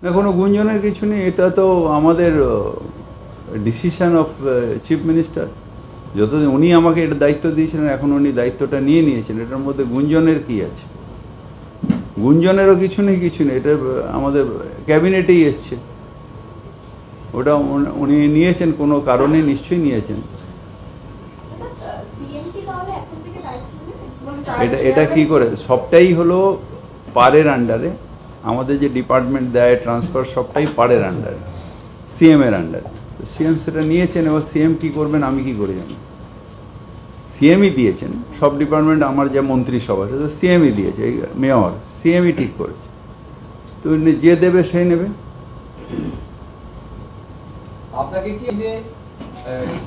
না, কোনো গুঞ্জনের কিছু নেই। এটা তো আমাদের ডিসিশন অফ চিফ মিনিস্টার। যতদিন উনি আমাকে এটা দায়িত্ব দিয়েছিলেন, এখন উনি দায়িত্বটা নিয়ে নিয়েছেন। এটার মধ্যে গুঞ্জনের কি আছে? গুঞ্জনেরও কিছু নেই, কিছু নেই। এটা আমাদের ক্যাবিনেটেই এসছে। ওটা উনি নিয়েছেন, কোনো কারণে নিশ্চয়ই নিয়েছেন। এটা কি করে? সবটাই হলো পারের আন্ডারে। আমাদের যে ডিপার্টমেন্ট দেয় ট্রান্সফার, সবটাই পারের আন্ডারে, সিএমের আন্ডারে। সিএম সেটা নিয়েছেন, এবার সিএম কী করবেন আমি কি করে জানি? সিএমই দিয়েছেন। সব ডিপার্টমেন্ট আমার যা মন্ত্রিসভা সেটা সিএমই দিয়েছে, মেয়র সিএমই ঠিক করেছে। তো যে দেবে সেই নেবে। আপনাকে কি যে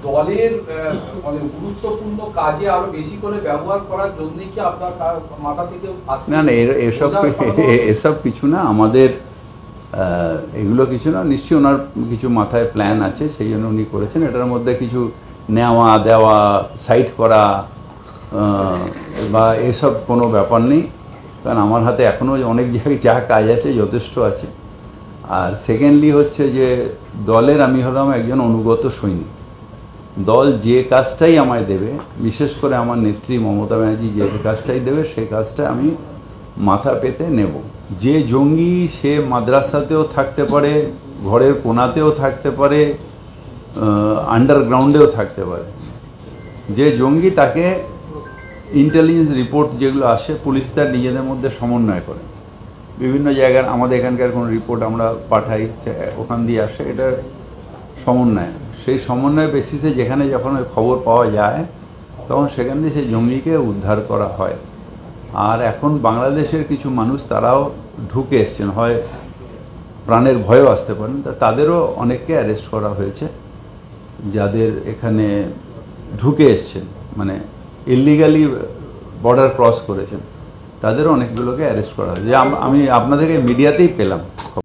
দলের মানে গুরুত্বপূর্ণ কাজে আরো বেশি করে ব্যবহার করার জন্য কি আপনার মাথা থেকে না না, এসব কিছু না। আমাদের এগুলো কিছু না। নিশ্চয়ই ওনার কিছু মাথায় প্ল্যান আছে, সেই জন্য উনি করেছেন। এটার মধ্যে কিছু নেওয়া দেওয়া, সাইট করা বা এসব কোনো ব্যাপার নেই। কারণ আমার হাতে এখনও অনেক জায়গায় যা কাজ আছে যথেষ্ট আছে। আর সেকেন্ডলি হচ্ছে যে দলের আমি হলাম একজন অনুগত সৈনিক। দল যে কাজটাই আমায় দেবে, বিশেষ করে আমার নেত্রী মমতা ব্যানার্জি যে কাজটাই দেবে, সেই কাজটা আমি মাথা পেতে নেব। যে জঙ্গি সে মাদ্রাসাতেও থাকতে পারে, ঘরের কোণাতেও থাকতে পারে, আন্ডারগ্রাউন্ডেও থাকতে পারে। যে জঙ্গি তাকে ইন্টেলিজেন্স রিপোর্ট যেগুলো আসে, পুলিশ তার নিজেদের মধ্যে সমন্বয় করে। বিভিন্ন জায়গার আমাদের এখানকার কোনো রিপোর্ট আমরা পাঠাই, ওখান দিয়ে আসে, এটা সমন্বয়। সেই সমন্বয় বেসিসে যেখানে যখন ওই খবর পাওয়া যায়, তখন সেখান দিয়ে সেই জঙ্গিকে উদ্ধার করা হয়। আর এখন বাংলাদেশের কিছু মানুষ তারাও ঢুকে এসছেন, হয় প্রাণের ভয়ও আসতে পারেন, তাদেরও অনেককে অ্যারেস্ট করা হয়েছে। যাদের এখানে ঢুকে এসছেন, মানে ইলিগালি বর্ডার ক্রস করেছেন, তাদেরও অনেকগুলোকে অ্যারেস্ট করা হয়েছে। আমি আপনাদেরকে মিডিয়াতেই পেলাম।